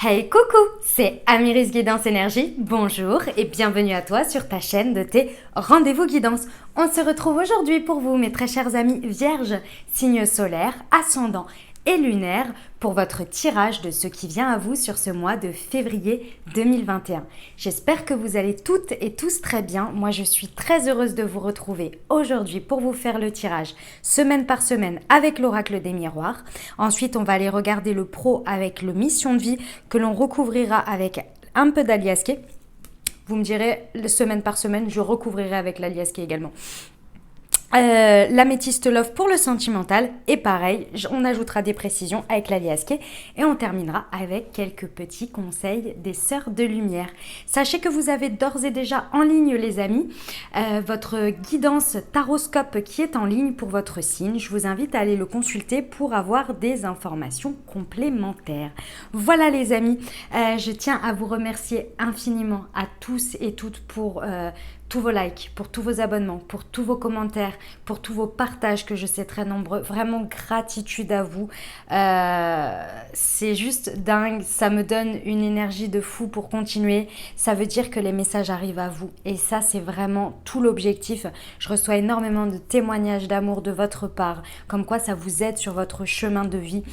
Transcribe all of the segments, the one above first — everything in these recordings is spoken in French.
Hey coucou, c'est Amiris Guidance Énergie, bonjour et bienvenue à toi sur ta chaîne de tes rendez-vous guidance. On se retrouve aujourd'hui pour vous mes très chers amis vierges, signes solaires, ascendants et lunaires pour votre tirage de ce qui vient à vous sur ce mois de février 2021. J'espère que vous allez toutes et tous très bien. Moi je suis très heureuse de vous retrouver aujourd'hui pour vous faire le tirage semaine par semaine avec l'oracle des miroirs. Ensuite on va aller regarder le pro avec le mission de vie que l'on recouvrira avec un peu d'aliasqué. Vous me direz, semaine par semaine, je recouvrirai avec l'aliasqué également. L'améthyste love pour le sentimental et pareil, on ajoutera des précisions avec l'aliasqué et on terminera avec quelques petits conseils des sœurs de lumière. Sachez que vous avez d'ores et déjà en ligne les amis votre guidance taroscope qui est en ligne pour votre signe. Je vous invite à aller le consulter pour avoir des informations complémentaires. Voilà les amis, je tiens à vous remercier infiniment à tous et toutes pour tous vos likes, pour tous vos abonnements, pour tous vos commentaires, pour tous vos partages que je sais très nombreux. Vraiment gratitude à vous. C'est juste dingue. Ça me donne une énergie de fou pour continuer. Ça veut dire que les messages arrivent à vous. Et ça, c'est vraiment tout l'objectif. Je reçois énormément de témoignages d'amour de votre part. Comme quoi ça vous aide sur votre chemin de vie.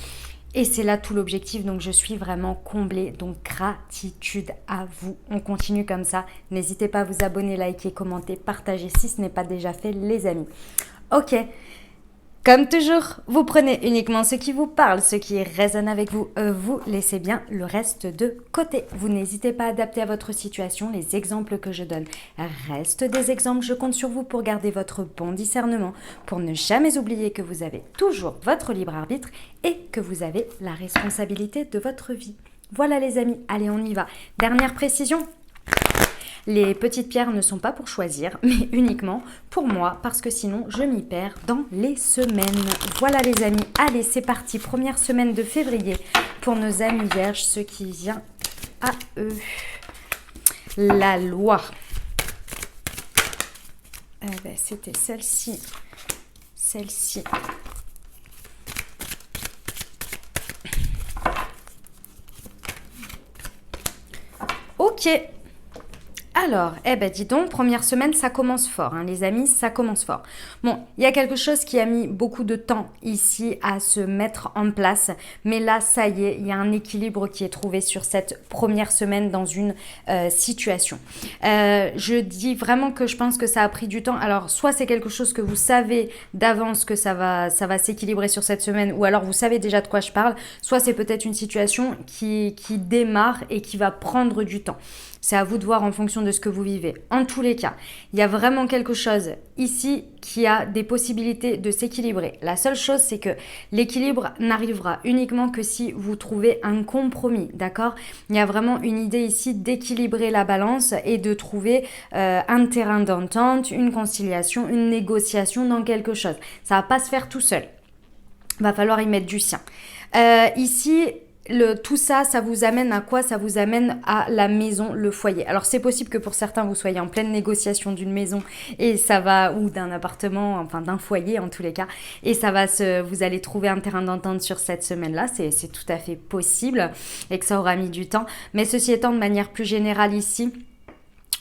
Et c'est là tout l'objectif, donc je suis vraiment comblée, donc gratitude à vous. On continue comme ça, n'hésitez pas à vous abonner, liker, commenter, partager si ce n'est pas déjà fait les amis. Ok, comme toujours, vous prenez uniquement ce qui vous parle, ce qui résonne avec vous, vous laissez bien le reste de côté. Vous n'hésitez pas à adapter à votre situation, les exemples que je donne restent des exemples. Je compte sur vous pour garder votre bon discernement, pour ne jamais oublier que vous avez toujours votre libre arbitre et que vous avez la responsabilité de votre vie. Voilà les amis, allez on y va. Dernière précision. Les petites pierres ne sont pas pour choisir, mais uniquement pour moi, parce que sinon je m'y perds dans les semaines. Voilà les amis, allez c'est parti, première semaine de février pour nos amis vierges, ce qui vient à eux. La loi. C'était celle-ci. Celle-ci. Ok. Alors, dis donc, première semaine, ça commence fort, hein, les amis, ça commence fort. Bon, il y a quelque chose qui a mis beaucoup de temps ici à se mettre en place, mais là, ça y est, il y a un équilibre qui est trouvé sur cette première semaine dans une situation. Je dis vraiment que je pense que ça a pris du temps. Alors, soit c'est quelque chose que vous savez d'avance que ça va s'équilibrer sur cette semaine, ou alors vous savez déjà de quoi je parle, soit c'est peut-être une situation qui démarre et qui va prendre du temps. C'est à vous de voir en fonction de ce que vous vivez. En tous les cas, il y a vraiment quelque chose ici qui a des possibilités de s'équilibrer. La seule chose, c'est que l'équilibre n'arrivera uniquement que si vous trouvez un compromis, d'accord ? Il y a vraiment une idée ici d'équilibrer la balance et de trouver un terrain d'entente, une conciliation, une négociation dans quelque chose. Ça ne va pas se faire tout seul. Il va falloir y mettre du sien. Ici... tout ça, ça vous amène à quoi? Ça vous amène à la maison, le foyer. Alors c'est possible que pour certains vous soyez en pleine négociation d'une maison et ça va, ou d'un appartement, enfin d'un foyer en tous les cas, et ça va vous allez trouver un terrain d'entente sur cette semaine-là, c'est tout à fait possible et que ça aura mis du temps. Mais ceci étant, de manière plus générale ici,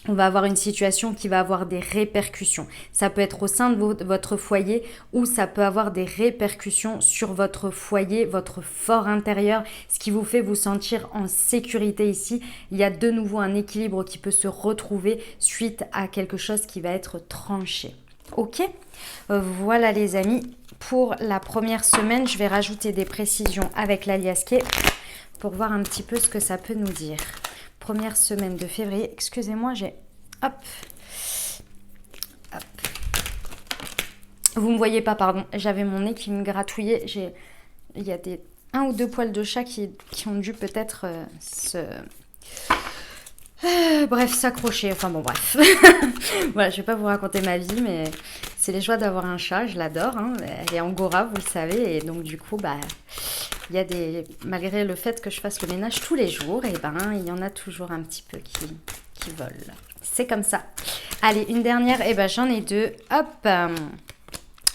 on va avoir une situation qui va avoir des répercussions. Ça peut être au sein de votre foyer ou ça peut avoir des répercussions sur votre foyer, votre fort intérieur, ce qui vous fait vous sentir en sécurité ici. Il y a de nouveau un équilibre qui peut se retrouver suite à quelque chose qui va être tranché. Ok ? Voilà les amis. Pour la première semaine, je vais rajouter des précisions avec l'aliasqué pour voir un petit peu ce que ça peut nous dire. Première semaine de février. Excusez-moi, j'ai... Hop. Hop. Vous me voyez pas, pardon. J'avais mon nez qui me gratouillait. Il y a un ou deux poils de chat qui ont dû peut-être s'accrocher. Enfin bon, bref. Voilà, je vais pas vous raconter ma vie, mais c'est les joies d'avoir un chat. Je l'adore. Hein. Elle est angora, vous le savez. Et donc, du coup, il y a malgré le fait que je fasse le ménage tous les jours, il y en a toujours un petit peu qui volent. C'est comme ça. Allez, une dernière, j'en ai deux. Hop.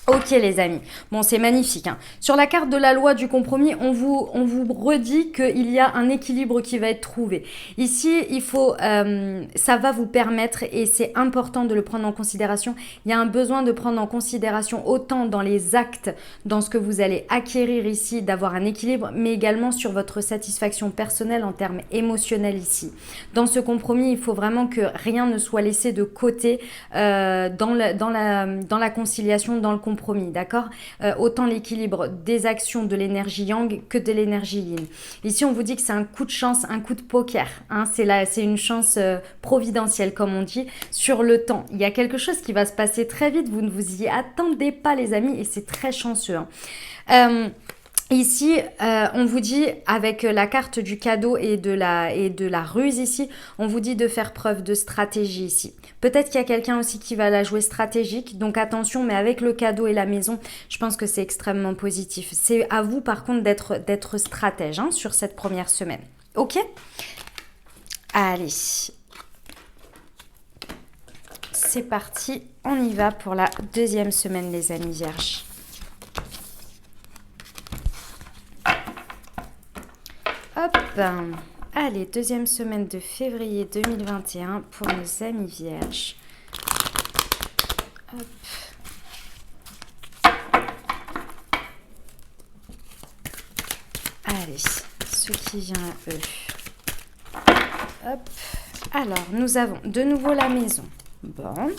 Ok les amis, bon c'est magnifique. Hein. Sur la carte de la loi du compromis, on vous redit qu'il y a un équilibre qui va être trouvé. Ici, il faut, ça va vous permettre, et c'est important de le prendre en considération, il y a un besoin de prendre en considération autant dans les actes, dans ce que vous allez acquérir ici, d'avoir un équilibre, mais également sur votre satisfaction personnelle en termes émotionnels ici. Dans ce compromis, il faut vraiment que rien ne soit laissé de côté dans la conciliation, dans le compromis. D'accord, autant l'équilibre des actions de l'énergie yang que de l'énergie yin. Ici, on vous dit que c'est un coup de chance, un coup de poker. Hein, c'est une chance providentielle, comme on dit, sur le temps. Il y a quelque chose qui va se passer très vite. Vous ne vous y attendez pas, les amis, et c'est très chanceux. Hein. Ici, on vous dit, avec la carte du cadeau et de la ruse ici, on vous dit de faire preuve de stratégie ici. Peut-être qu'il y a quelqu'un aussi qui va la jouer stratégique, donc attention, mais avec le cadeau et la maison, je pense que c'est extrêmement positif. C'est à vous, par contre, d'être stratège hein, sur cette première semaine. Ok? Allez. C'est parti, on y va pour la deuxième semaine, les amis vierges. Hop, allez, deuxième semaine de février 2021 pour nos amis vierges. Hop. Allez, ce qui vient à eux. Hop. Alors, nous avons de nouveau la maison. Bon.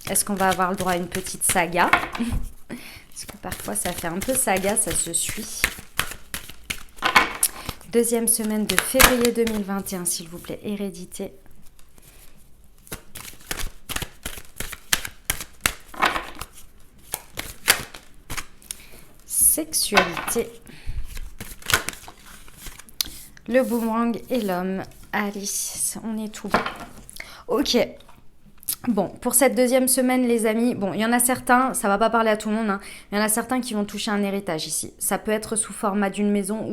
Est-ce qu'on va avoir le droit à une petite saga? Parce que parfois, ça fait un peu saga, ça se suit. Deuxième semaine de février 2021, s'il vous plaît. Hérédité. Sexualité. Le boomerang et l'homme. Allez, on est tout bon. Ok. Bon, pour cette deuxième semaine, les amis, bon, il y en a certains, ça va pas parler à tout le monde, hein, il y en a certains qui vont toucher un héritage ici. Ça peut être sous format d'une maison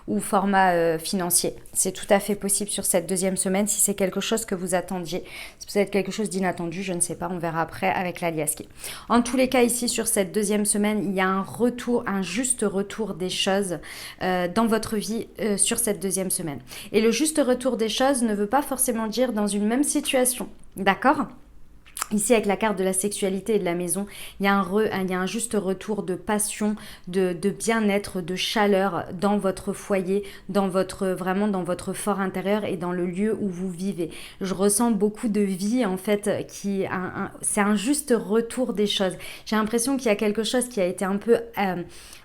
ou format financier. C'est tout à fait possible sur cette deuxième semaine si c'est quelque chose que vous attendiez. C'est peut-être quelque chose d'inattendu, je ne sais pas, on verra après avec l'aliasqué. En tous les cas, ici, sur cette deuxième semaine, il y a un retour, un juste retour des choses dans votre vie sur cette deuxième semaine. Et le juste retour des choses ne veut pas forcément dire dans une même situation. D'accord? Ici, avec la carte de la sexualité et de la maison, il y a un juste retour de passion, de bien-être, de chaleur dans votre foyer, vraiment dans votre fort intérieur et dans le lieu où vous vivez. Je ressens beaucoup de vie, en fait, c'est un juste retour des choses. J'ai l'impression qu'il y a quelque chose qui a été un peu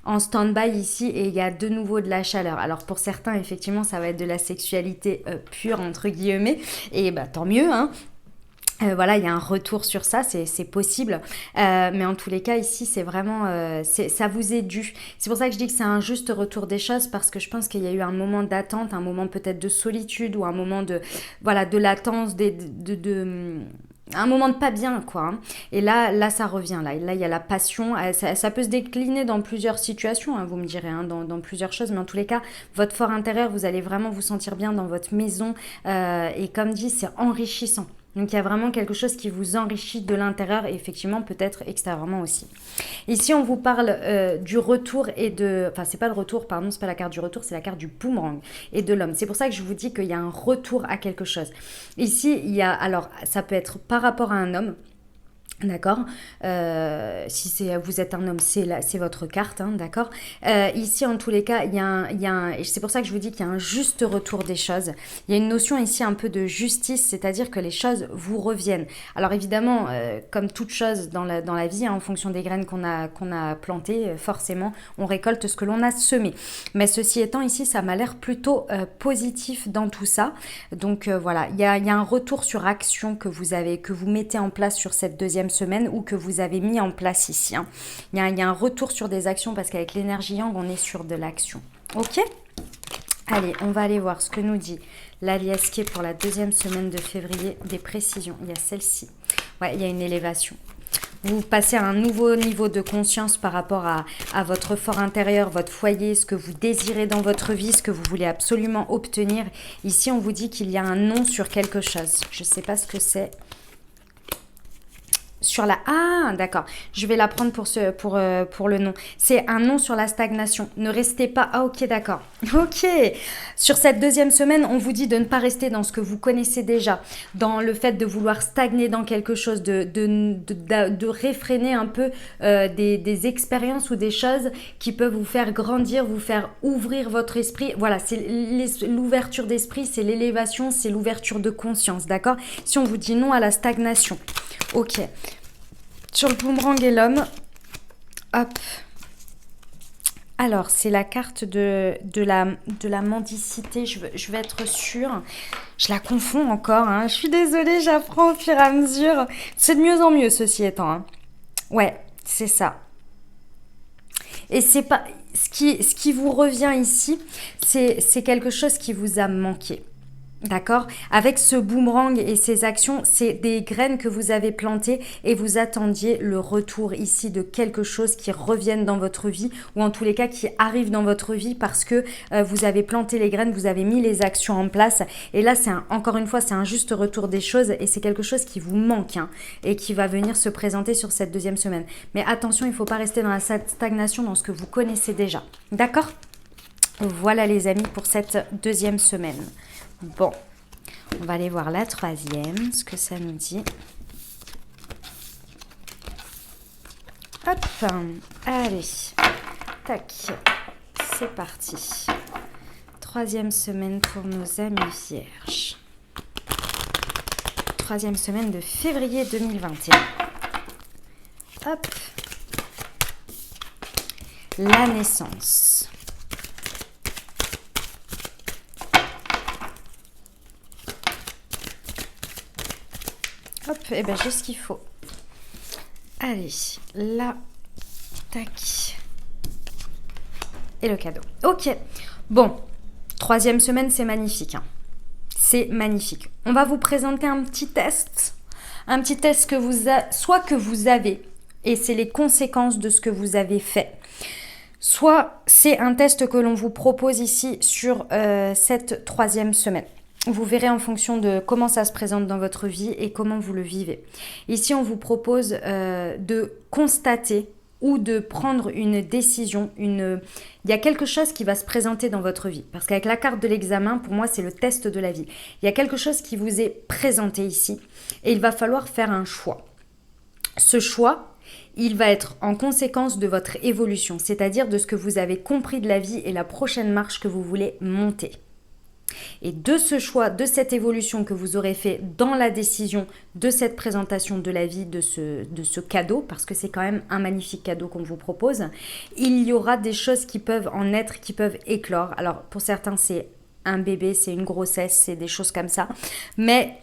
en stand-by ici et il y a de nouveau de la chaleur. Alors, pour certains, effectivement, ça va être de la sexualité pure, entre guillemets, et bah, tant mieux, hein. Voilà, il y a un retour sur ça, c'est possible. Mais en tous les cas, ici, c'est vraiment... ça vous est dû. C'est pour ça que je dis que c'est un juste retour des choses parce que je pense qu'il y a eu un moment d'attente, un moment peut-être de solitude ou un moment de latence, un moment de pas bien, quoi. Hein. Et là, ça revient. Là, il y a la passion. Ça peut se décliner dans plusieurs situations, hein, vous me direz, hein, dans plusieurs choses. Mais en tous les cas, votre fort intérieur, vous allez vraiment vous sentir bien dans votre maison. Et comme dit, c'est enrichissant. Donc, il y a vraiment quelque chose qui vous enrichit de l'intérieur et effectivement, peut-être extérieurement aussi. Ici, on vous parle du retour et de... Enfin, c'est pas le retour, pardon, c'est pas la carte du retour, c'est la carte du boomerang et de l'homme. C'est pour ça que je vous dis qu'il y a un retour à quelque chose. Ici, il y a... Alors, ça peut être par rapport à un homme. D'accord, si vous êtes un homme, c'est votre carte, hein, d'accord. Ici, en tous les cas, et c'est pour ça que je vous dis qu'il y a un juste retour des choses. Il y a une notion ici un peu de justice, c'est-à-dire que les choses vous reviennent. Alors évidemment, comme toute chose dans la vie, hein, en fonction des graines qu'on a plantées, forcément, on récolte ce que l'on a semé. Mais ceci étant, ici, ça m'a l'air plutôt positif dans tout ça. Donc voilà, il y a un retour sur action que vous mettez en place sur cette deuxième semaine ou que vous avez mis en place ici. Hein. Il y a un retour sur des actions parce qu'avec l'énergie yang, on est sur de l'action. Ok ? Allez, on va aller voir ce que nous dit l'aliasqué pour la deuxième semaine de février. Des précisions. Il y a celle-ci. Ouais, il y a une élévation. Vous passez à un nouveau niveau de conscience par rapport à votre fort intérieur, votre foyer, ce que vous désirez dans votre vie, ce que vous voulez absolument obtenir. Ici, on vous dit qu'il y a un non sur quelque chose. Je ne sais pas ce que c'est. Sur la... Ah, d'accord. Je vais la prendre pour le nom. C'est un nom sur la stagnation. Ne restez pas... Ah, ok, d'accord. Ok. Sur cette deuxième semaine, on vous dit de ne pas rester dans ce que vous connaissez déjà, dans le fait de vouloir stagner dans quelque chose, de réfréner un peu des expériences ou des choses qui peuvent vous faire grandir, vous faire ouvrir votre esprit. Voilà, c'est l'ouverture d'esprit, c'est l'élévation, c'est l'ouverture de conscience, d'accord? Si on vous dit non à la stagnation. Ok. Sur le boomerang et l'homme, hop. Alors, c'est la carte de la mendicité, je vais être sûre. Je la confonds encore, hein. Je suis désolée, j'apprends au fur et à mesure. C'est de mieux en mieux, ceci étant. Hein. Ouais, c'est ça. Et c'est pas... Ce qui vous revient ici, c'est quelque chose qui vous a manqué. D'accord? Avec ce boomerang et ces actions, c'est des graines que vous avez plantées et vous attendiez le retour ici de quelque chose qui revienne dans votre vie ou en tous les cas qui arrive dans votre vie parce que vous avez planté les graines, vous avez mis les actions en place et là, encore une fois, c'est un juste retour des choses et c'est quelque chose qui vous manque hein, et qui va venir se présenter sur cette deuxième semaine. Mais attention, il ne faut pas rester dans la stagnation dans ce que vous connaissez déjà. D'accord? Voilà les amis pour cette deuxième semaine. Bon, on va aller voir la troisième, ce que ça nous dit. Hop, allez, tac, c'est parti. Troisième semaine pour nos amis vierges. Troisième semaine de février 2021. Hop, la naissance. Hop, et ben j'ai ce qu'il faut. Allez, là, tac. Et le cadeau. Ok, bon, troisième semaine, c'est magnifique. Hein. C'est magnifique. On va vous présenter un petit test. Un petit test que que vous avez, et c'est les conséquences de ce que vous avez fait. Soit c'est un test que l'on vous propose ici sur cette troisième semaine. Vous verrez en fonction de comment ça se présente dans votre vie et comment vous le vivez. Ici, on vous propose de constater ou de prendre une décision. Il y a quelque chose qui va se présenter dans votre vie. Parce qu'avec la carte de l'examen, pour moi, c'est le test de la vie. Il y a quelque chose qui vous est présenté ici et il va falloir faire un choix. Ce choix, il va être en conséquence de votre évolution, c'est-à-dire de ce que vous avez compris de la vie et la prochaine marche que vous voulez monter. Et de ce choix, de cette évolution que vous aurez fait dans la décision de cette présentation de la vie, de ce cadeau, parce que c'est quand même un magnifique cadeau qu'on vous propose, il y aura des choses qui peuvent en naître, qui peuvent éclore. Alors pour certains c'est un bébé, c'est une grossesse, c'est des choses comme ça, mais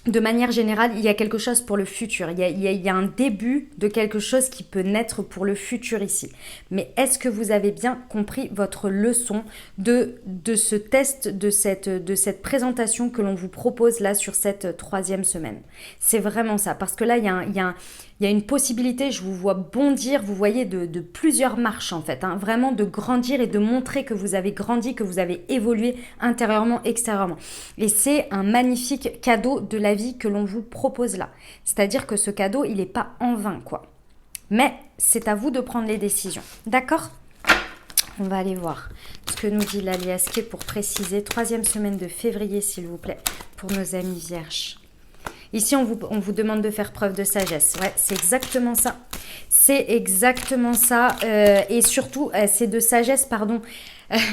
de manière générale, il y a quelque chose pour le futur. Il y a un début de quelque chose qui peut naître pour le futur ici. Mais est-ce que vous avez bien compris votre leçon de ce test, de cette présentation que l'on vous propose là sur cette troisième semaine? C'est vraiment ça. Parce que là, il y a une possibilité, je vous vois bondir, vous voyez, de plusieurs marches en fait. Hein, vraiment de grandir et de montrer que vous avez grandi, que vous avez évolué intérieurement, extérieurement. Et c'est un magnifique cadeau de la vie que l'on vous propose là. C'est-à-dire que ce cadeau, il n'est pas en vain, quoi. Mais c'est à vous de prendre les décisions. D'accord ? On va aller voir ce que nous dit l'Aliasqué pour préciser. Troisième semaine de février, s'il vous plaît, pour nos amis vierges. Ici, on vous demande de faire preuve de sagesse. Ouais, c'est exactement ça. C'est exactement ça. Et surtout, c'est de sagesse, pardon.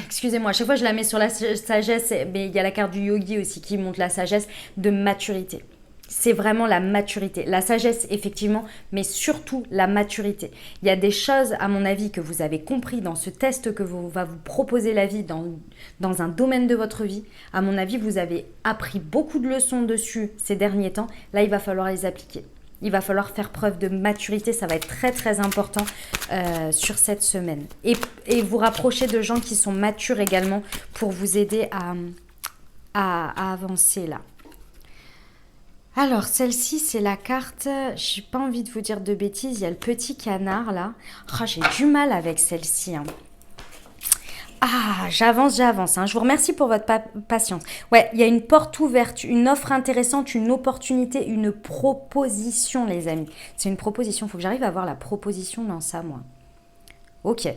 Excusez-moi, à chaque fois, je la mets sur la sagesse. Mais il y a la carte du yogi aussi qui montre la sagesse de maturité. C'est vraiment la maturité. La sagesse, effectivement, mais surtout la maturité. Il y a des choses, à mon avis, que vous avez compris dans ce test que va vous proposer la vie dans un domaine de votre vie. À mon avis, vous avez appris beaucoup de leçons dessus ces derniers temps. Là, il va falloir les appliquer. Il va falloir faire preuve de maturité. Ça va être très, très important sur cette semaine. Et vous rapprocher de gens qui sont matures également pour vous aider à avancer là. Alors, celle-ci, c'est la carte, j'ai pas envie de vous dire de bêtises, il y a le petit canard là. Oh, j'ai du mal avec celle-ci. Hein. Ah, j'avance, hein. Je vous remercie pour votre patience. Ouais, il y a une porte ouverte, une offre intéressante, une opportunité, une proposition, les amis. C'est une proposition. Il faut que j'arrive à voir la proposition dans ça, moi. Ok.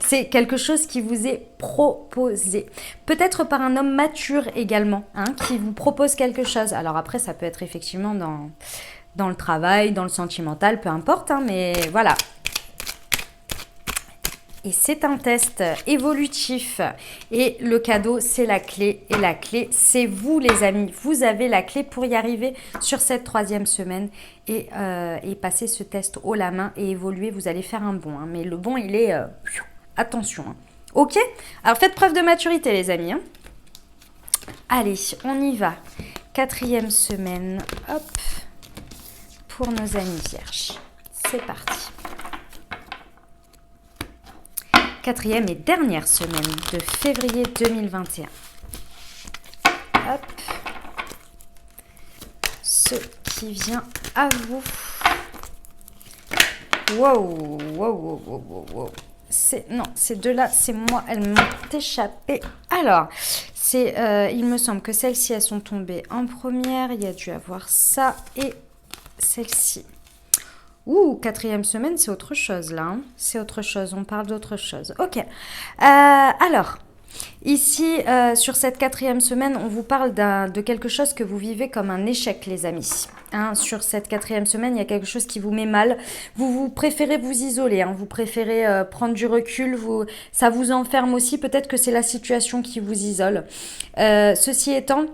C'est quelque chose qui vous est proposé. Peut-être par un homme mature également, hein, qui vous propose quelque chose. Alors après, ça peut être effectivement dans le travail, dans le sentimental, peu importe, hein, mais voilà. Et c'est un test évolutif. Et le cadeau, c'est la clé. Et la clé, c'est vous, les amis. Vous avez la clé pour y arriver sur cette 3e semaine et passer ce test haut la main et évoluer. Vous allez faire un bond. Hein. Mais le bond, il est... attention. Hein. Ok? Alors, faites preuve de maturité, les amis. Hein. Allez, on y va. 4e semaine. Hop. Pour nos amis vierges. C'est parti. 4e et dernière semaine de février 2021. Hop. Ce qui vient à vous. Wow, wow, wow, wow, wow. Non, ces deux-là, c'est moi, elles m'ont échappé. Alors, il me semble que celles-ci, elles sont tombées en première. Il y a dû avoir ça et celle-ci. Ouh, 4e semaine, c'est autre chose là. Hein. C'est autre chose, on parle d'autre chose. Ok. Alors, ici, sur cette 4e semaine, on vous parle de quelque chose que vous vivez comme un échec, les amis. Hein, sur cette 4e semaine, il y a quelque chose qui vous met mal. Vous préférez vous isoler, hein, vous préférez prendre du recul. Ça vous enferme aussi. Peut-être que c'est la situation qui vous isole. Ceci étant...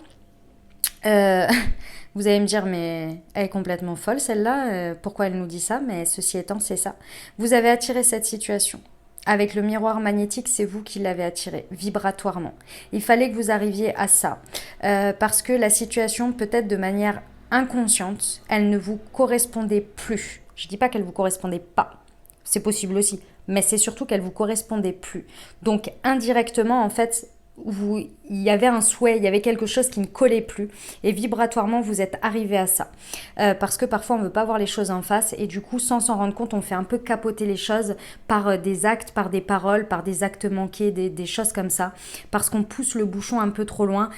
Vous allez me dire, mais elle est complètement folle celle-là, pourquoi elle nous dit ça? Mais ceci étant, c'est ça. Vous avez attiré cette situation. Avec le miroir magnétique, c'est vous qui l'avez attiré, vibratoirement. Il fallait que vous arriviez à ça. Parce que la situation, peut-être de manière inconsciente, elle ne vous correspondait plus. Je ne dis pas qu'elle ne vous correspondait pas. C'est possible aussi. Mais c'est surtout qu'elle ne vous correspondait plus. Donc, indirectement, en fait... il y avait un souhait, il y avait quelque chose qui ne collait plus et vibratoirement vous êtes arrivé à ça parce que parfois on ne veut pas voir les choses en face et du coup sans s'en rendre compte on fait un peu capoter les choses par des actes, par des paroles, par des actes manqués, des choses comme ça parce qu'on pousse le bouchon un peu trop loin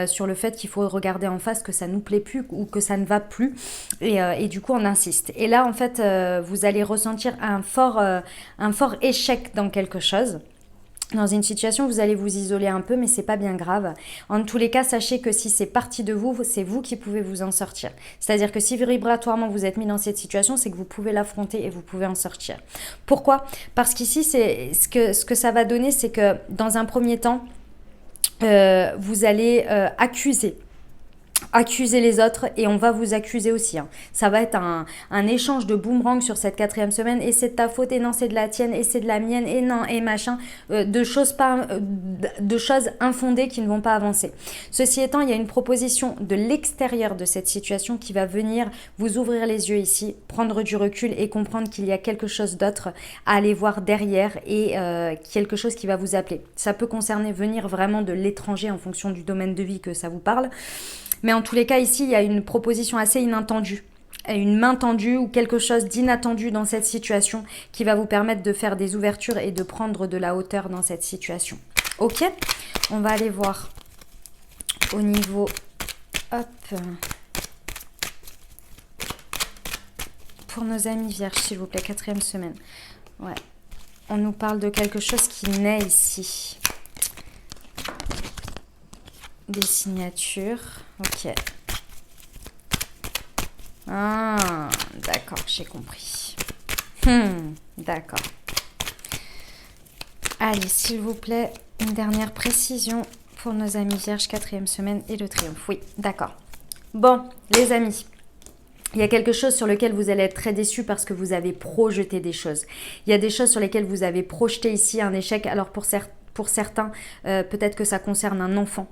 sur le fait qu'il faut regarder en face que ça nous plaît plus ou que ça ne va plus et du coup on insiste et là en fait vous allez ressentir un fort échec dans quelque chose. Dans une situation, vous allez vous isoler un peu, mais c'est pas bien grave. En tous les cas, sachez que si c'est parti de vous, c'est vous qui pouvez vous en sortir. C'est-à-dire que si vibratoirement vous êtes mis dans cette situation, c'est que vous pouvez l'affronter et vous pouvez en sortir. Pourquoi? Parce qu'ici, ce que ça va donner, c'est que dans un premier temps, vous allez accuser les autres et on va vous accuser aussi. Hein. Ça va être un échange de boomerang sur cette 4e semaine et c'est de ta faute et non c'est de la tienne et c'est de la mienne et non et machin de choses infondées qui ne vont pas avancer. Ceci étant, il y a une proposition de l'extérieur de cette situation qui va venir vous ouvrir les yeux ici, prendre du recul et comprendre qu'il y a quelque chose d'autre à aller voir derrière et quelque chose qui va vous appeler. Ça peut concerner venir vraiment de l'étranger en fonction du domaine de vie que ça vous parle. Mais en tous les cas, ici, il y a une proposition assez inattendue, une main tendue ou quelque chose d'inattendu dans cette situation qui va vous permettre de faire des ouvertures et de prendre de la hauteur dans cette situation. Ok, on va aller voir au niveau... Hop. Pour nos amis vierges, s'il vous plaît, 4e semaine. Ouais. On nous parle de quelque chose qui naît ici. Des signatures. Ok. Ah, d'accord, j'ai compris. D'accord. Allez, s'il vous plaît, une dernière précision pour nos amis vierges, 4e semaine et le triomphe. Oui, d'accord. Bon, les amis, il y a quelque chose sur lequel vous allez être très déçus parce que vous avez projeté des choses. Il y a des choses sur lesquelles vous avez projeté ici un échec. Alors pour certains, peut-être que ça concerne un enfant.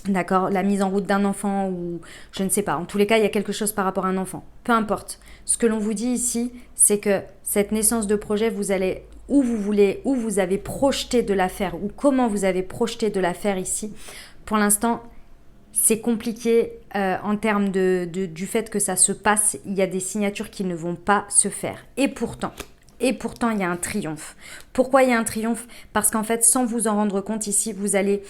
D'accord, la mise en route d'un enfant ou je ne sais pas. En tous les cas, il y a quelque chose par rapport à un enfant. Peu importe. Ce que l'on vous dit ici, c'est que cette naissance de projet, vous allez où vous voulez, où vous avez projeté de la faire ou comment vous avez projeté de la faire ici. Pour l'instant, c'est compliqué en termes du fait que ça se passe. Il y a des signatures qui ne vont pas se faire. Et pourtant, Et pourtant, il y a un triomphe. Pourquoi il y a un triomphe? Parce qu'en fait, sans vous en rendre compte ici, vous allez...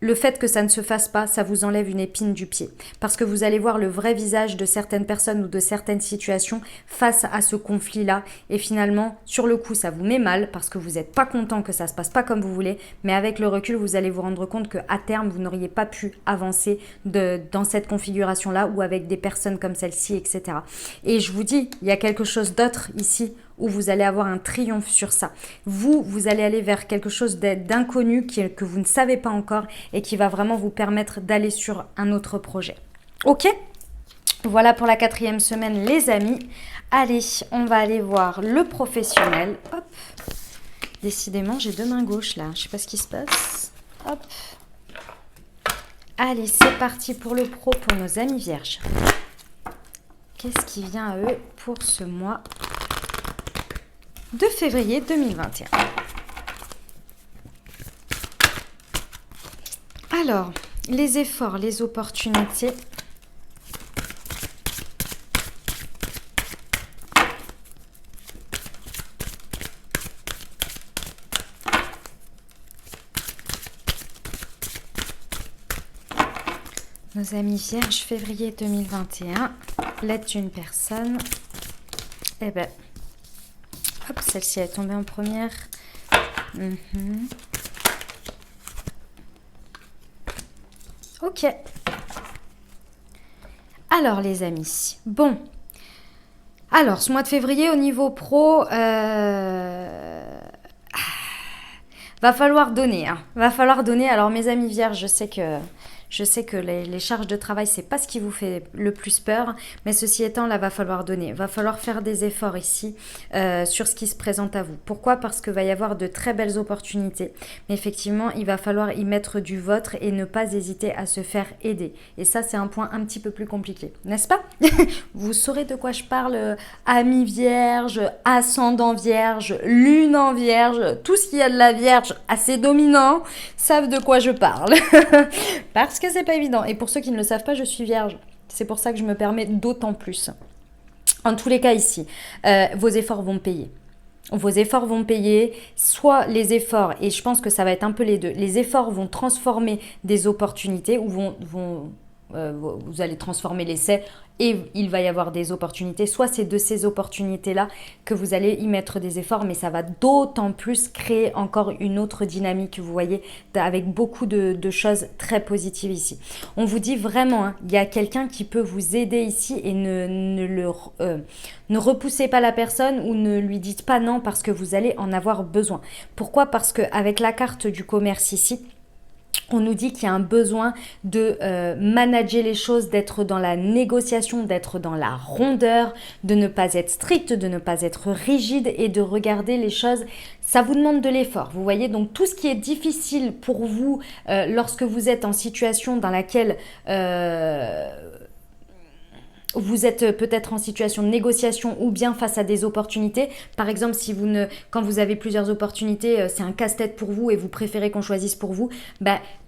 Le fait que ça ne se fasse pas, ça vous enlève une épine du pied. Parce que vous allez voir le vrai visage de certaines personnes ou de certaines situations face à ce conflit-là. Et finalement, sur le coup, ça vous met mal parce que vous n'êtes pas content que ça ne se passe pas comme vous voulez. Mais avec le recul, vous allez vous rendre compte qu'à terme, vous n'auriez pas pu avancer dans cette configuration-là ou avec des personnes comme celle-ci, etc. Et je vous dis, il y a quelque chose d'autre ici où vous allez avoir un triomphe sur ça. Vous allez aller vers quelque chose d'inconnu que vous ne savez pas encore et qui va vraiment vous permettre d'aller sur un autre projet. Ok? Voilà pour la 4e semaine, les amis. Allez, on va aller voir le professionnel. Hop. Décidément, j'ai deux mains gauches là. Je sais pas ce qui se passe. Hop. Allez, c'est parti pour le pro pour nos amis vierges. Qu'est-ce qui vient à eux pour ce mois de février 2021. Alors, les efforts, les opportunités. Nos amis vierges, février 2021. L'aide d'une personne. Eh ben, hop, celle-ci est tombée en première. Ok. Alors, les amis. Bon. Alors, ce mois de février, au niveau pro, va falloir donner. Hein. Va falloir donner. Alors, mes amis vierges, je sais que les charges de travail, c'est pas ce qui vous fait le plus peur, mais ceci étant, là, va falloir donner. Va falloir faire des efforts ici sur ce qui se présente à vous. Pourquoi? Parce que va y avoir de très belles opportunités. Mais effectivement, il va falloir y mettre du vôtre et ne pas hésiter à se faire aider. Et ça, c'est un point un petit peu plus compliqué, n'est-ce pas? Vous saurez de quoi je parle, amis vierge, ascendant vierge, lune en vierge, tout ce qu'il y a de la vierge assez dominant, savent de quoi je parle. Parce que c'est pas évident. Et pour ceux qui ne le savent pas, je suis vierge. C'est pour ça que je me permets d'autant plus. En tous les cas ici, vos efforts vont payer. Vos efforts vont payer, soit les efforts, et je pense que ça va être un peu les deux, les efforts vont transformer des opportunités ou vous allez transformer l'essai et il va y avoir des opportunités. Soit c'est de ces opportunités-là que vous allez y mettre des efforts, mais ça va d'autant plus créer encore une autre dynamique, vous voyez, avec beaucoup de choses très positives ici. On vous dit vraiment, hein, il y a quelqu'un qui peut vous aider ici et ne repoussez pas la personne ou ne lui dites pas non parce que vous allez en avoir besoin. Pourquoi? Parce qu'avec la carte du commerce ici, on nous dit qu'il y a un besoin de manager les choses, d'être dans la négociation, d'être dans la rondeur, de ne pas être strict, de ne pas être rigide et de regarder les choses. Ça vous demande de l'effort, vous voyez. Donc tout ce qui est difficile pour vous lorsque vous êtes en situation dans laquelle... vous êtes peut-être en situation de négociation ou bien face à des opportunités. Par exemple, quand vous avez plusieurs opportunités, c'est un casse-tête pour vous et vous préférez qu'on choisisse pour vous,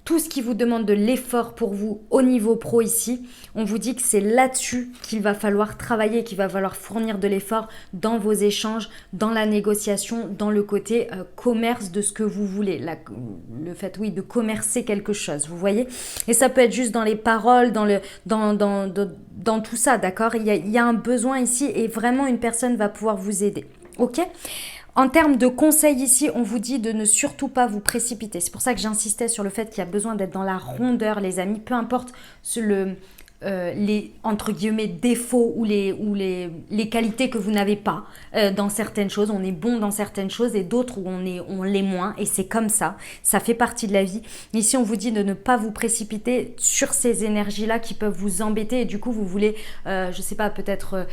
tout ce qui vous demande de l'effort pour vous au niveau pro ici, on vous dit que c'est là-dessus qu'il va falloir travailler, qu'il va falloir fournir de l'effort dans vos échanges, dans la négociation, dans le côté commerce de ce que vous voulez. Le fait, oui, de commercer quelque chose, vous voyez. Et ça peut être juste dans les paroles, dans tout ça, d'accord? Il y a un besoin ici et vraiment une personne va pouvoir vous aider, ok? En termes de conseils ici, on vous dit de ne surtout pas vous précipiter. C'est pour ça que j'insistais sur le fait qu'il y a besoin d'être dans la rondeur, les amis. Peu importe les, entre guillemets, défauts ou les qualités que vous n'avez pas dans certaines choses. On est bon dans certaines choses et d'autres où on l'est moins. Et c'est comme ça. Ça fait partie de la vie. Ici, on vous dit de ne pas vous précipiter sur ces énergies-là qui peuvent vous embêter. Et du coup, vous voulez, je sais pas, peut-être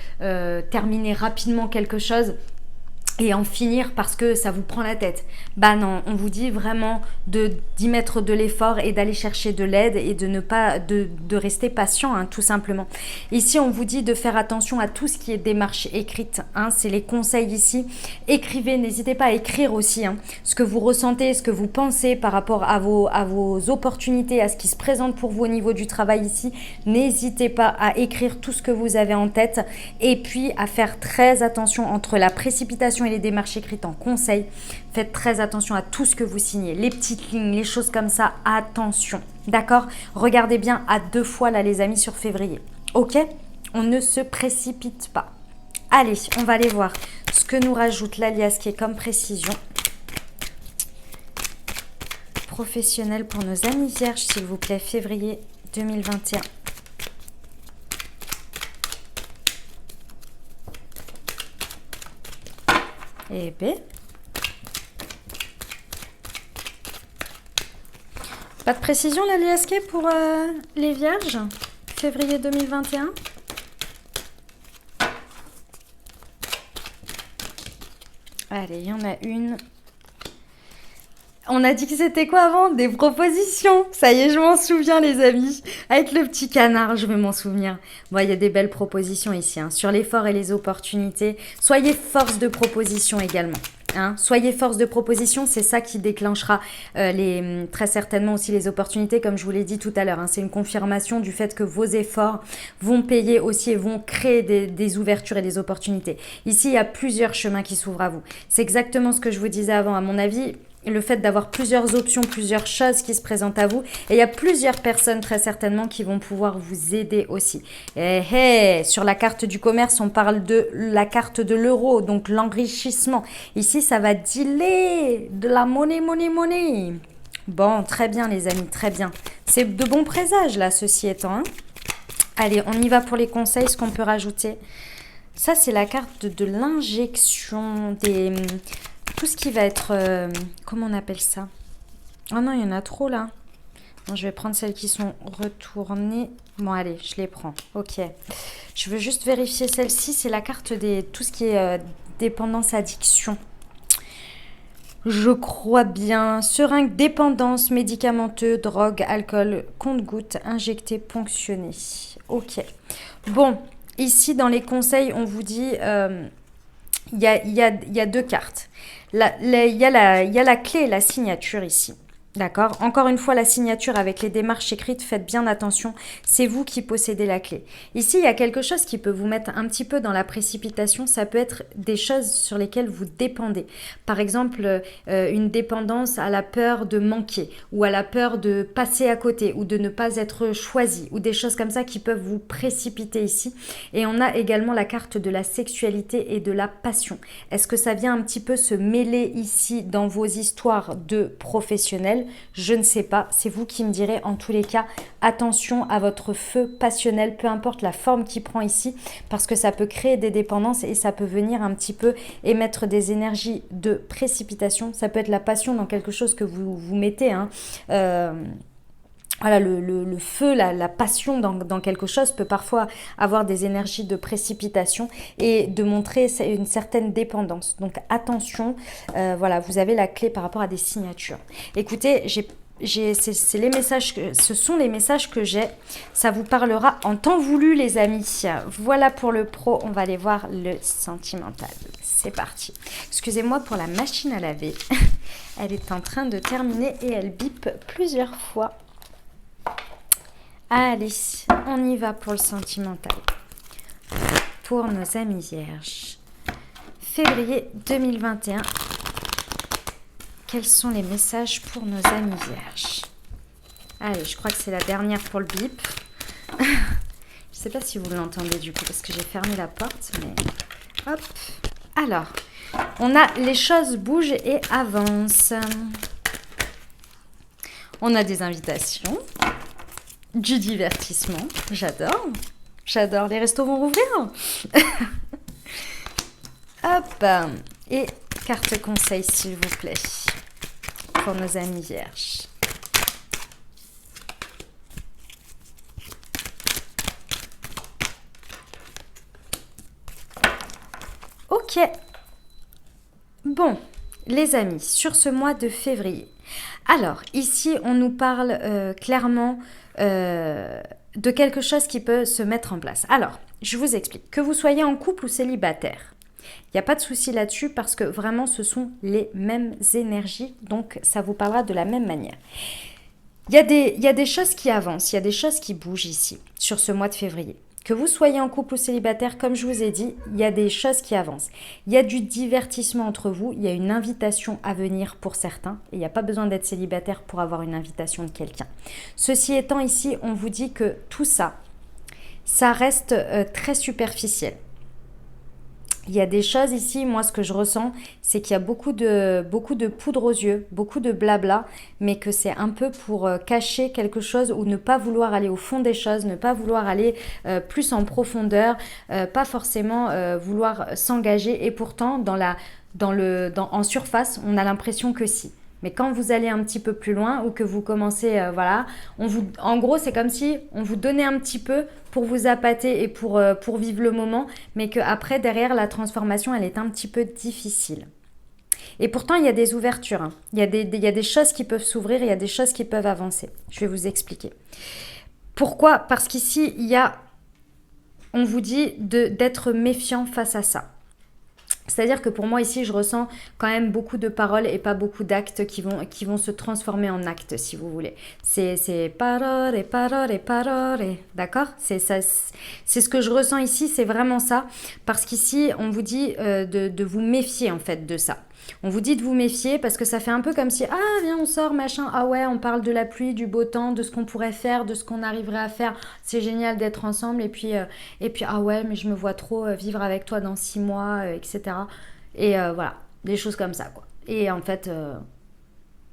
terminer rapidement quelque chose et en finir parce que ça vous prend la tête. Bah non, on vous dit vraiment d'y mettre de l'effort et d'aller chercher de l'aide et de ne pas de rester patient, hein, tout simplement. Ici, on vous dit de faire attention à tout ce qui est démarche écrite. Hein, c'est les conseils ici. Écrivez, n'hésitez pas à écrire aussi hein, ce que vous ressentez, ce que vous pensez par rapport à vos opportunités, à ce qui se présente pour vous au niveau du travail ici. N'hésitez pas à écrire tout ce que vous avez en tête et puis à faire très attention entre la précipitation et les démarches écrites en conseil. Faites très attention à tout ce que vous signez. Les petites lignes, les choses comme ça, attention. D'accord? Regardez bien à 2 fois là les amis sur février. Ok? On ne se précipite pas. Allez, on va aller voir ce que nous rajoute l'alias qui est comme précision. Professionnel pour nos amis vierges, s'il vous plaît, février 2021. Et B. Pas de précision l'alias qui pour les vierges, février 2021. Allez, il y en a une. On a dit que c'était quoi avant? Des propositions. Ça y est, je m'en souviens les amis. Avec le petit canard, je vais m'en souvenir. Bon, il y a des belles propositions ici. Hein. Sur l'effort et les opportunités. Soyez force de proposition également. Hein. Soyez force de proposition, c'est ça qui déclenchera très certainement aussi les opportunités, comme je vous l'ai dit tout à l'heure. Hein. C'est une confirmation du fait que vos efforts vont payer aussi et vont créer des ouvertures et des opportunités. Ici, il y a plusieurs chemins qui s'ouvrent à vous. C'est exactement ce que je vous disais avant. À mon avis, le fait d'avoir plusieurs options, plusieurs choses qui se présentent à vous. Et il y a plusieurs personnes très certainement qui vont pouvoir vous aider aussi. Et sur la carte du commerce, on parle de la carte de l'euro, donc l'enrichissement. Ici, ça va dealer de la monnaie. Bon, très bien les amis, très bien. C'est de bons présages là, ceci étant. Hein. Allez, on y va pour les conseils, ce qu'on peut rajouter. Ça, c'est la carte de l'injection des... Tout ce qui va être... comment on appelle ça? Oh non, il y en a trop là. Bon, je vais prendre celles qui sont retournées. Bon, allez, je les prends. Ok. Je veux juste vérifier celle-ci. C'est la carte des... Tout ce qui est dépendance, addiction. Je crois bien. Seringue, dépendance, médicamenteux, drogue, alcool, compte-gouttes, injecté, ponctionné. Ok. Bon, ici, dans les conseils, on vous dit... Il y a 2 cartes. Il y a la clé et la signature ici. D'accord? Encore une fois, la signature avec les démarches écrites, faites bien attention. C'est vous qui possédez la clé. Ici, il y a quelque chose qui peut vous mettre un petit peu dans la précipitation. Ça peut être des choses sur lesquelles vous dépendez. Par exemple, une dépendance à la peur de manquer ou à la peur de passer à côté ou de ne pas être choisi ou des choses comme ça qui peuvent vous précipiter ici. Et on a également la carte de la sexualité et de la passion. Est-ce que ça vient un petit peu se mêler ici dans vos histoires de professionnels? Je ne sais pas, c'est vous qui me direz. En tous les cas, attention à votre feu passionnel, peu importe la forme qu'il prend ici, parce que ça peut créer des dépendances et ça peut venir un petit peu émettre des énergies de précipitation. Ça peut être la passion dans quelque chose que vous mettez, hein. Voilà, le feu, la passion dans quelque chose peut parfois avoir des énergies de précipitation et de montrer une certaine dépendance. Donc attention, voilà, vous avez la clé par rapport à des signatures. Écoutez, c'est les messages ce sont les messages que j'ai. Ça vous parlera en temps voulu, les amis. Voilà pour le pro. On va aller voir le sentimental. C'est parti. Excusez-moi pour la machine à laver. Elle est en train de terminer et elle bip plusieurs fois. Allez, on y va pour le sentimental. Pour nos amis vierges. Février 2021. Quels sont les messages pour nos amis vierges? Allez, je crois que c'est la dernière pour le bip. Je ne sais pas si vous l'entendez du coup, parce que j'ai fermé la porte, mais hop. Alors, on a les choses bougent et avancent. On a des invitations. Du divertissement, j'adore. J'adore, les restos vont rouvrir. Hop, et carte conseil s'il vous plaît, pour nos amis vierges. Ok, bon, les amis, sur ce mois de février. Alors, ici, on nous parle clairement de quelque chose qui peut se mettre en place. Alors, je vous explique. Que vous soyez en couple ou célibataire, il n'y a pas de souci là-dessus parce que vraiment, ce sont les mêmes énergies. Donc, ça vous parlera de la même manière. Il y a des choses qui avancent, il y a des choses qui bougent ici, sur ce mois de février. Que vous soyez en couple ou célibataire, comme je vous ai dit, il y a des choses qui avancent. Il y a du divertissement entre vous, il y a une invitation à venir pour certains. Et il n'y a pas besoin d'être célibataire pour avoir une invitation de quelqu'un. Ceci étant, ici, on vous dit que tout ça, ça reste très superficiel. Il y a des choses ici, moi ce que je ressens, c'est qu'il y a beaucoup de poudre aux yeux, beaucoup de blabla, mais que c'est un peu pour cacher quelque chose ou ne pas vouloir aller au fond des choses, ne pas vouloir aller plus en profondeur, pas forcément vouloir s'engager. Et pourtant, en surface, on a l'impression que si. Mais quand vous allez un petit peu plus loin ou que vous commencez, voilà, en gros, c'est comme si on vous donnait un petit peu pour vous appâter et pour vivre le moment, mais qu'après, derrière, la transformation, elle est un petit peu difficile. Et pourtant, il y a des ouvertures. Hein. Il y a des choses qui peuvent s'ouvrir, il y a des choses qui peuvent avancer. Je vais vous expliquer. Pourquoi? Parce qu'ici, on vous dit d'être méfiant face à ça. C'est-à-dire que pour moi ici, je ressens quand même beaucoup de paroles et pas beaucoup d'actes qui vont se transformer en actes, si vous voulez. C'est parole et parole et parole, d'accord? C'est ça, c'est ce que je ressens ici, c'est vraiment ça. Parce qu'ici, on vous dit de vous méfier en fait de ça. On vous dit de vous méfier parce que ça fait un peu comme si, ah viens on sort machin, ah ouais on parle de la pluie, du beau temps, de ce qu'on pourrait faire, de ce qu'on arriverait à faire, c'est génial d'être ensemble et puis ah ouais mais je me vois trop vivre avec toi dans 6 mois, etc. Et voilà, des choses comme ça quoi. Et en fait...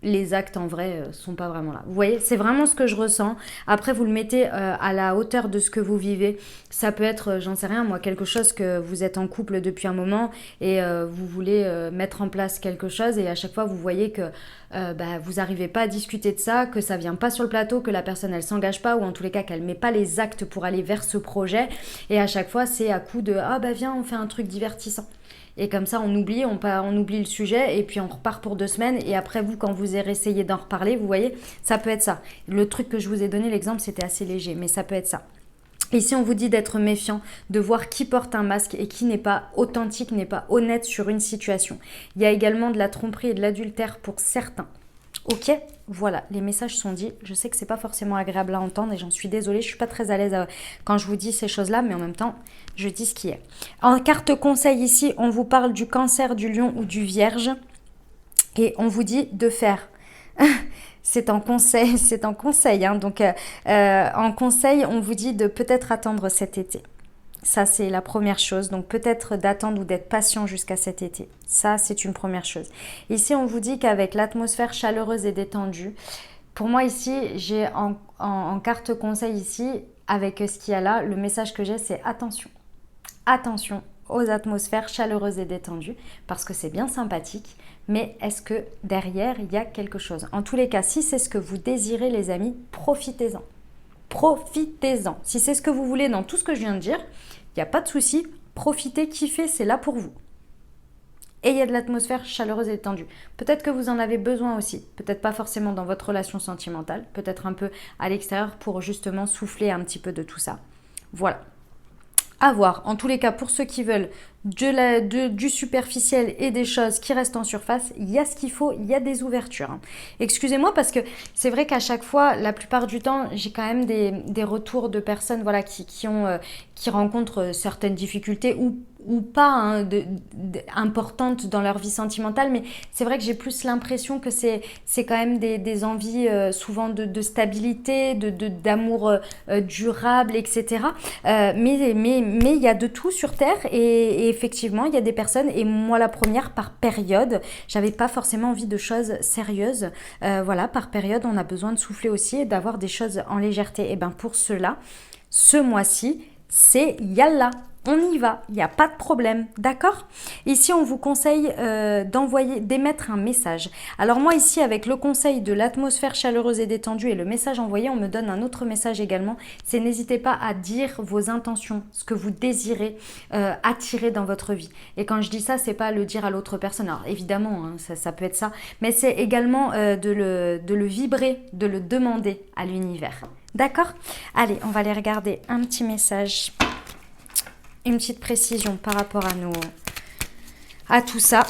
les actes en vrai sont pas vraiment là. Vous voyez, c'est vraiment ce que je ressens. Après, vous le mettez à la hauteur de ce que vous vivez. Ça peut être, j'en sais rien, moi, quelque chose que vous êtes en couple depuis un moment et vous voulez mettre en place quelque chose et à chaque fois, vous voyez que vous n'arrivez pas à discuter de ça, que ça vient pas sur le plateau, que la personne, elle s'engage pas ou en tous les cas, qu'elle met pas les actes pour aller vers ce projet. Et à chaque fois, c'est à coup de « Ah bah viens, on fait un truc divertissant ». Et comme ça, on oublie le sujet et puis on repart pour 2 semaines. Et après, vous, quand vous essayez d'en reparler, vous voyez, ça peut être ça. Le truc que je vous ai donné, l'exemple, c'était assez léger, mais ça peut être ça. Ici, on vous dit d'être méfiant, de voir qui porte un masque et qui n'est pas authentique, n'est pas honnête sur une situation. Il y a également de la tromperie et de l'adultère pour certains. Ok, voilà, les messages sont dits. Je sais que c'est pas forcément agréable à entendre et j'en suis désolée. Je suis pas très à l'aise quand je vous dis ces choses-là, mais en même temps, je dis ce qui est. En carte conseil ici, on vous parle du cancer, du lion ou du vierge et on vous dit de faire. C'est en conseil, hein. Donc en conseil, on vous dit de peut-être attendre cet été. Ça, c'est la première chose. Donc, peut-être d'attendre ou d'être patient jusqu'à cet été. Ça, c'est une première chose. Ici, on vous dit qu'avec l'atmosphère chaleureuse et détendue, pour moi, ici, j'ai en carte conseil ici, avec ce qu'il y a là, le message que j'ai, c'est attention. Attention aux atmosphères chaleureuses et détendues, parce que c'est bien sympathique, mais est-ce que derrière, il y a quelque chose? En tous les cas, si c'est ce que vous désirez, les amis, profitez-en. Profitez-en. Si c'est ce que vous voulez dans tout ce que je viens de dire, il n'y a pas de souci. Profitez, kiffez, c'est là pour vous. Et il y a de l'atmosphère chaleureuse et détendue. Peut-être que vous en avez besoin aussi. Peut-être pas forcément dans votre relation sentimentale. Peut-être un peu à l'extérieur pour justement souffler un petit peu de tout ça. Voilà. À voir. En tous les cas, pour ceux qui veulent du superficiel et des choses qui restent en surface, il y a ce qu'il faut, il y a des ouvertures. Hein. Excusez-moi parce que c'est vrai qu'à chaque fois, la plupart du temps, j'ai quand même des retours de personnes voilà, qui rencontrent certaines difficultés ou pas hein, importantes dans leur vie sentimentale, mais c'est vrai que j'ai plus l'impression que c'est quand même des envies souvent de stabilité, d'amour durable, etc. Mais il y a de tout sur Terre et effectivement, il y a des personnes, et moi la première, par période, j'avais pas forcément envie de choses sérieuses. Voilà, par période, on a besoin de souffler aussi et d'avoir des choses en légèreté. Et bien pour cela, ce mois-ci, c'est yalla, on y va, il n'y a pas de problème, d'accord? Ici, on vous conseille d'émettre un message. Alors moi ici, avec le conseil de l'atmosphère chaleureuse et détendue et le message envoyé, on me donne un autre message également. C'est n'hésitez pas à dire vos intentions, ce que vous désirez attirer dans votre vie. Et quand je dis ça, c'est pas le dire à l'autre personne. Alors évidemment, hein, ça peut être ça, mais c'est également de le vibrer, de le demander à l'univers. D'accord? Allez, on va aller regarder un petit message, une petite précision par rapport à tout ça.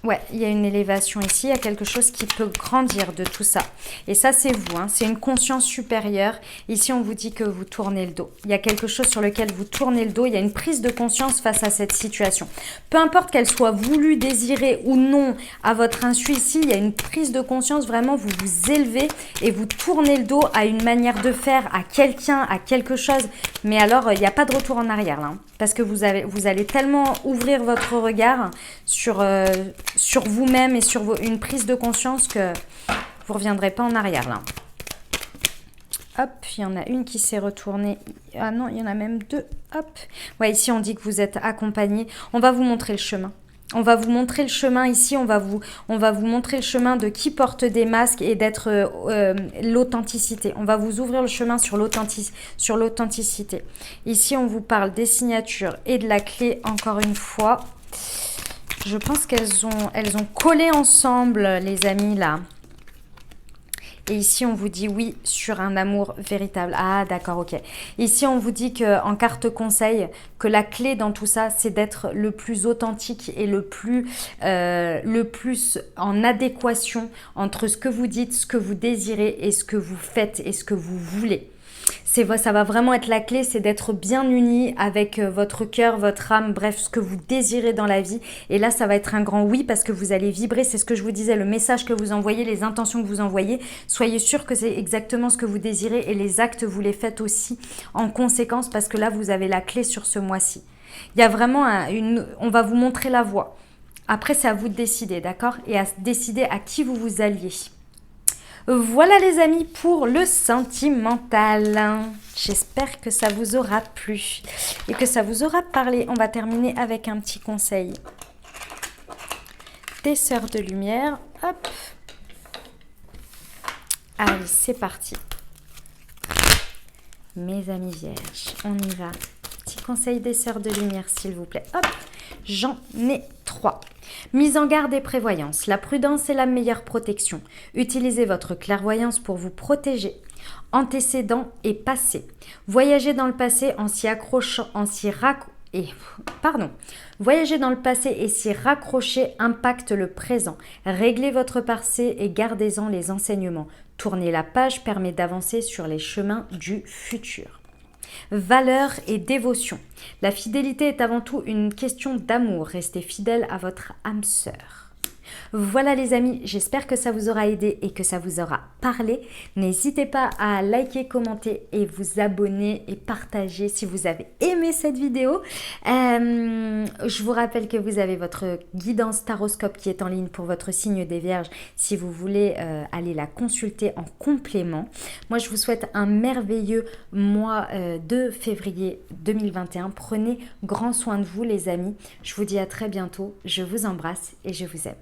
Ouais, il y a une élévation ici, il y a quelque chose qui peut grandir de tout ça. Et ça, c'est vous, hein, c'est une conscience supérieure. Ici, on vous dit que vous tournez le dos. Il y a quelque chose sur lequel vous tournez le dos, il y a une prise de conscience face à cette situation. Peu importe qu'elle soit voulue, désirée ou non à votre insu ici, il y a une prise de conscience, vraiment, vous vous élevez et vous tournez le dos à une manière de faire, à quelqu'un, à quelque chose. Mais alors, il n'y a pas de retour en arrière là, hein, parce que vous allez tellement ouvrir votre regard sur vous-même et sur une prise de conscience que vous ne reviendrez pas en arrière là. Hop, il y en a une qui s'est retournée. Ah non, il y en a même deux. Hop. Ouais, ici on dit que vous êtes accompagné. On va vous montrer le chemin. On va vous montrer le chemin ici, on va vous montrer le chemin de qui porte des masques et d'être l'authenticité. On va vous ouvrir le chemin sur l'authenticité. Ici, on vous parle des signatures et de la clé, encore une fois. Je pense qu'elles ont collé ensemble, les amis, là. Et ici, on vous dit oui sur un amour véritable. Ah, d'accord, ok. Ici, on vous dit qu'en carte conseil, que la clé dans tout ça, c'est d'être le plus authentique et le plus en adéquation entre ce que vous dites, ce que vous désirez et ce que vous faites et ce que vous voulez. Ça va vraiment être la clé, c'est d'être bien uni avec votre cœur, votre âme, bref, ce que vous désirez dans la vie. Et là, ça va être un grand oui parce que vous allez vibrer, c'est ce que je vous disais, le message que vous envoyez, les intentions que vous envoyez. Soyez sûr que c'est exactement ce que vous désirez et les actes, vous les faites aussi en conséquence parce que là, vous avez la clé sur ce mois-ci. Il y a vraiment on va vous montrer la voie. Après, c'est à vous de décider, d'accord? Et à décider à qui vous vous alliez. Voilà les amis pour le sentimental. J'espère que ça vous aura plu et que ça vous aura parlé. On va terminer avec un petit conseil des sœurs de lumière. Hop. Allez, c'est parti. Mes amis vierges, on y va. Petit conseil des sœurs de lumière, s'il vous plaît. Hop, j'en ai 3. Mise en garde et prévoyance. La prudence est la meilleure protection. Utilisez votre clairvoyance pour vous protéger. Antécédent et passé. Voyagez dans le passé en s'y accrochant, Voyager dans le passé et s'y raccrocher impacte le présent. Réglez votre passé et gardez-en les enseignements. Tourner la page permet d'avancer sur les chemins du futur. Valeur et dévotion. La fidélité est avant tout une question d'amour. Restez fidèle à votre âme sœur. Voilà les amis, j'espère que ça vous aura aidé et que ça vous aura parlé. N'hésitez pas à liker, commenter et vous abonner et partager si vous avez aimé cette vidéo. Je vous rappelle que vous avez votre guidance taroscope qui est en ligne pour votre signe des Vierges si vous voulez aller la consulter en complément. Moi, je vous souhaite un merveilleux mois de février 2021. Prenez grand soin de vous les amis. Je vous dis à très bientôt. Je vous embrasse et je vous aime.